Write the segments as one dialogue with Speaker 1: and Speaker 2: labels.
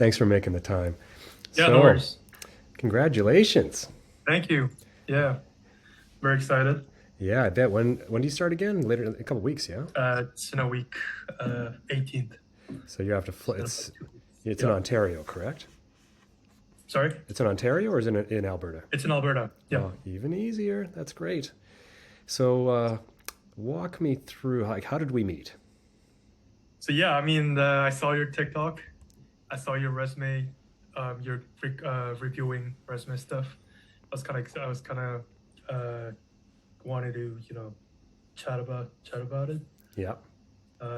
Speaker 1: Thanks for making the time.
Speaker 2: Yeah, no
Speaker 1: So,
Speaker 2: worries.
Speaker 1: congratulations.
Speaker 2: Thank you. Yeah, very excited.
Speaker 1: Yeah, I bet. When do you start again? Later, in a couple weeks, yeah.
Speaker 2: It's in a week, 18th.
Speaker 1: So you have to fly.
Speaker 2: So in about 2 weeks.
Speaker 1: It's in
Speaker 2: Yeah.
Speaker 1: Ontario, correct?
Speaker 2: Sorry?
Speaker 1: It's in Ontario, or is it in Alberta?
Speaker 2: It's in Alberta. Yeah.
Speaker 1: Oh, even easier. That's great. So, walk me through. Like, how did we meet?
Speaker 2: So yeah, I mean, I saw your TikTok. I saw your resume. Your reviewing resume stuff. I was kind of uh, wanted to, chat about it.
Speaker 1: Yeah.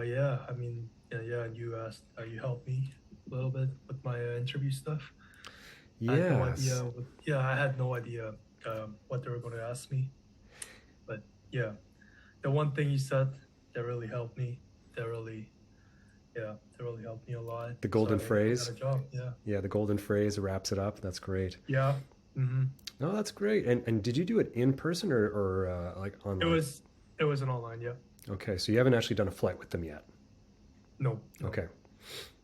Speaker 2: Yeah, I mean, yeah. You helped me a little bit with my interview stuff. I had no idea.
Speaker 1: Yes.
Speaker 2: I had no idea what they were going to ask me. But yeah, the one thing you said that really helped me. That really, that really helped me a lot.
Speaker 1: The
Speaker 2: So
Speaker 1: golden
Speaker 2: I got
Speaker 1: phrase.
Speaker 2: a job. Yeah,
Speaker 1: Yeah, the golden phrase wraps it up. That's great.
Speaker 2: yeah. hmm
Speaker 1: No, that's great. And did you do it in person or like
Speaker 2: It
Speaker 1: online?
Speaker 2: was it was an online. Yeah.
Speaker 1: Okay, so you haven't actually done a flight with them yet.
Speaker 2: No, no.
Speaker 1: Okay,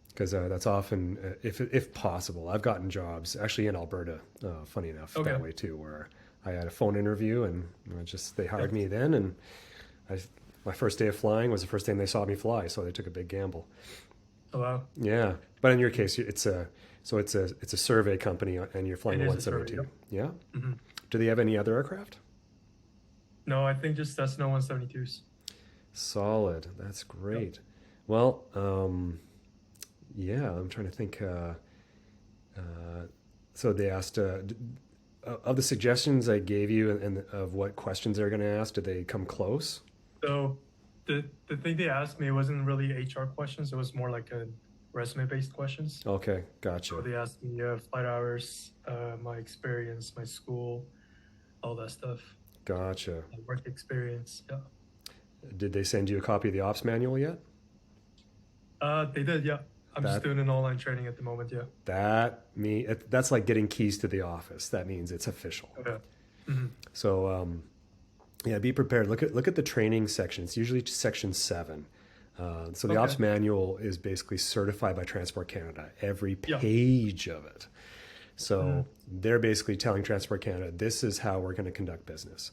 Speaker 1: because that's often, if possible, I've gotten jobs actually in Alberta. Funny enough, that
Speaker 2: Okay.
Speaker 1: way too, where I had a phone interview and they
Speaker 2: Yeah.
Speaker 1: hired me then, and I, my first day of flying was the first time they saw me fly, so they took a big gamble.
Speaker 2: Oh, wow.
Speaker 1: Yeah, but in your case, it's a survey company, and you're flying
Speaker 2: It
Speaker 1: the
Speaker 2: is a survey.
Speaker 1: 172.
Speaker 2: Yep.
Speaker 1: Yeah.
Speaker 2: hmm
Speaker 1: Do they have any other aircraft?
Speaker 2: No, I think just that's no 172s.
Speaker 1: Solid. That's
Speaker 2: Yep.
Speaker 1: great. Well, yeah, I'm trying to think. Uh, so they asked, of the suggestions I gave you and of what questions they're going to ask, did they come close?
Speaker 2: So the thing they asked me wasn't really HR questions. It was more like a resume based questions.
Speaker 1: Okay,
Speaker 2: So
Speaker 1: gotcha,
Speaker 2: they asked me flight hours, my experience, my school, all that stuff,
Speaker 1: gotcha.
Speaker 2: my work experience. Yeah.
Speaker 1: Did they send you a copy of the ops manual yet?
Speaker 2: They did. Yeah. I'm just
Speaker 1: That
Speaker 2: doing an online training at the moment. Yeah.
Speaker 1: that's like getting keys to the office. That means it's official.
Speaker 2: Okay. hmm
Speaker 1: So yeah, be prepared. Look at the training section. It's usually section 7. So the
Speaker 2: Okay.
Speaker 1: ops manual is basically certified by Transport Canada, every
Speaker 2: Yeah.
Speaker 1: page of it.
Speaker 2: hmm
Speaker 1: So they're basically telling Transport Canada, this is how we're going to conduct business.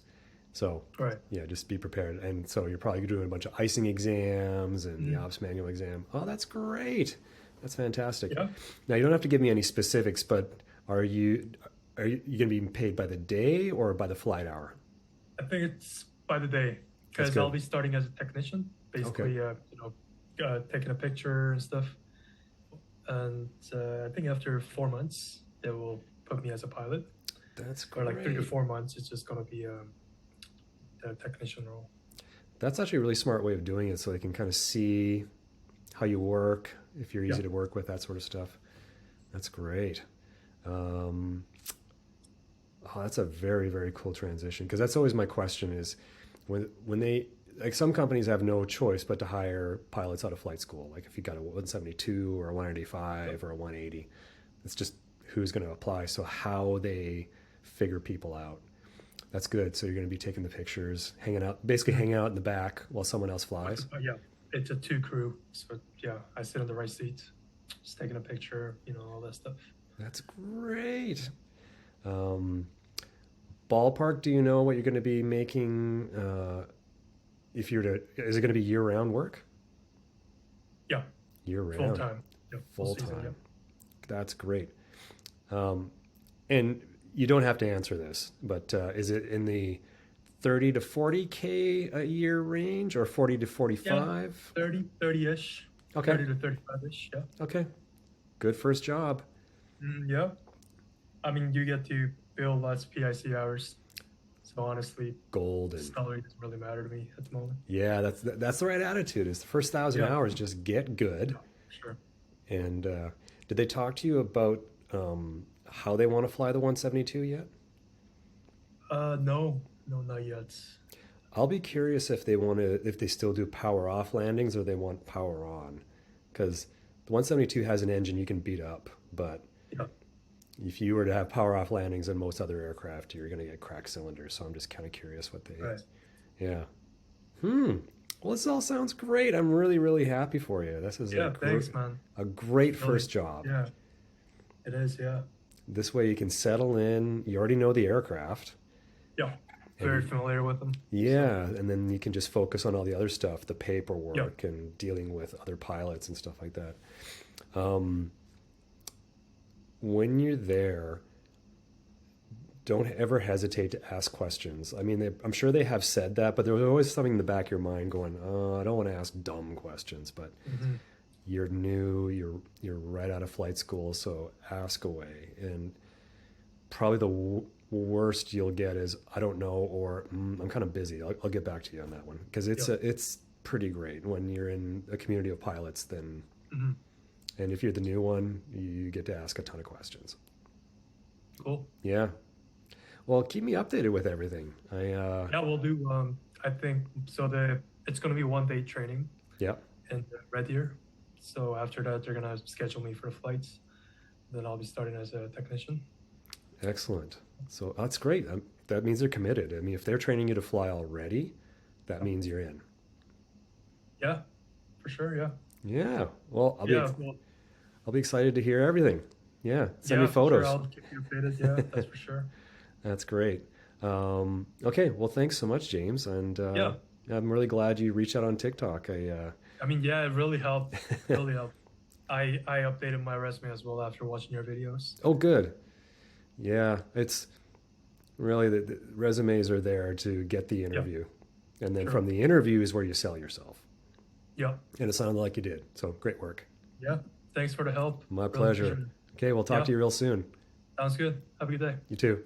Speaker 1: So
Speaker 2: Right.
Speaker 1: yeah, just be prepared. And so you're probably doing a bunch of icing exams and the
Speaker 2: hmm
Speaker 1: ops manual exam. Oh, that's great. That's fantastic.
Speaker 2: Yeah.
Speaker 1: Now you don't have to give me any specifics, but are you you going to be paid by the day or by the flight hour?
Speaker 2: I think it's by the day
Speaker 1: That's
Speaker 2: because I'll
Speaker 1: good.
Speaker 2: be starting as a technician,
Speaker 1: Okay.
Speaker 2: basically, taking a picture and stuff. And I think after 4 months, they will put me as a pilot.
Speaker 1: That's
Speaker 2: Or like three to
Speaker 1: great.
Speaker 2: four months, it's just gonna be a technician role.
Speaker 1: That's actually a really smart way of doing it so they can kind of see how you work, if you're
Speaker 2: Yeah.
Speaker 1: easy to work with, that sort of stuff. That's great. Um, oh, that's a very, very cool transition because that's always my question is when they like some companies have no choice but to hire pilots out of flight school. Like if you got a 172 or a
Speaker 2: Yep.
Speaker 1: 185 or a 180, it's just who's going to apply. So how they figure people out. That's good. So you're going to be taking the pictures, hanging out, basically
Speaker 2: Mhm.
Speaker 1: hanging out in the back while someone else flies.
Speaker 2: Yeah, it's a two crew. So yeah, I sit in the right seat, just taking a picture, all that stuff.
Speaker 1: That's great. Um, Ballpark, do you know what you're going to be making if you're to, is it going to be year round work?
Speaker 2: Yeah,
Speaker 1: Year
Speaker 2: full
Speaker 1: round,
Speaker 2: time. Yeah, full
Speaker 1: full
Speaker 2: season. Yeah.
Speaker 1: time. That's great. Um, and you don't have to answer this, but is it in the 30 to 40K a year range or 40 to
Speaker 2: Yeah,
Speaker 1: 45?
Speaker 2: 30-ish,
Speaker 1: Okay.
Speaker 2: 30 to 35-ish. Yeah.
Speaker 1: Okay. Good first job.
Speaker 2: Yeah. I mean, you get to bill less PIC hours. So honestly,
Speaker 1: Golden.
Speaker 2: salary doesn't really matter to me at the moment.
Speaker 1: Yeah, that's the right attitude. Is the first 1,000 hours
Speaker 2: Yeah.
Speaker 1: just get good.
Speaker 2: Yeah, sure.
Speaker 1: And did they talk to you about how they want to fly the 172 yet?
Speaker 2: No, no, not yet.
Speaker 1: I'll be curious if they want to, if they still do power off landings or they want power on, because the 172 has an engine you can beat up, but
Speaker 2: Yeah.
Speaker 1: if you were to have power off landings in most other aircraft, you're going to get cracked cylinders. So I'm just kind of curious what they,
Speaker 2: Right.
Speaker 1: yeah. Hmm. Well, this all sounds great. I'm really, really happy for you. This is
Speaker 2: Yeah. Thanks, man.
Speaker 1: a great
Speaker 2: Really.
Speaker 1: first job.
Speaker 2: Yeah. It is, yeah.
Speaker 1: This way you can settle in. You already know the aircraft.
Speaker 2: Yeah.
Speaker 1: And
Speaker 2: Very familiar with them. So,
Speaker 1: yeah, and then you can just focus on all the other stuff, the
Speaker 2: yeah.
Speaker 1: paperwork and dealing with other pilots and stuff like that. Um, when you're there, don't ever hesitate to ask questions. I mean, I'm sure they have said that, but there's always something in the back of your mind going, "Oh, I don't want to ask dumb questions." But
Speaker 2: Hmm.
Speaker 1: you're new, you're right out of flight school, so ask away. And probably the worst you'll get is I don't know, or I'm kind of busy. I'll get back to you on that one because
Speaker 2: Yeah.
Speaker 1: it's pretty great when you're in a community of pilots. Then,
Speaker 2: Hmm.
Speaker 1: and if you're the new one, you get to ask a ton of questions.
Speaker 2: Cool.
Speaker 1: Yeah. Well, keep me updated with everything.
Speaker 2: Yeah, we'll do. I think so. It's going to be 1 day training
Speaker 1: Yeah,
Speaker 2: in Red Deer. So after that, they're going to schedule me for the flights. Then I'll be starting as a technician.
Speaker 1: excellent. So that's great. That means they're committed. I mean, if they're training you to fly already, that
Speaker 2: Yeah,
Speaker 1: means you're in.
Speaker 2: yeah, for sure. Yeah,
Speaker 1: Yeah. Well,
Speaker 2: yeah, well,
Speaker 1: I'll be excited to hear everything. Yeah. Send me
Speaker 2: yeah, for sure.
Speaker 1: photos.
Speaker 2: I'll keep you updated. Yeah, that's for sure.
Speaker 1: That's great. Okay, well, thanks so much, James, and
Speaker 2: Yeah,
Speaker 1: I'm really glad you reached out on TikTok.
Speaker 2: I mean, yeah, it really helped. Really helped. I updated my resume as well after watching your videos.
Speaker 1: Oh, good. Yeah, it's really the resumes are there to get the
Speaker 2: Yeah,
Speaker 1: interview, and then
Speaker 2: sure.
Speaker 1: from the interview is where you sell yourself.
Speaker 2: Yeah,
Speaker 1: And it sounded like you did. So great work.
Speaker 2: yeah. Thanks for the help.
Speaker 1: My
Speaker 2: Really
Speaker 1: pleasure.
Speaker 2: appreciate it.
Speaker 1: Okay, we'll talk
Speaker 2: Yeah,
Speaker 1: to you real soon.
Speaker 2: sounds good. Have a good day.
Speaker 1: You too.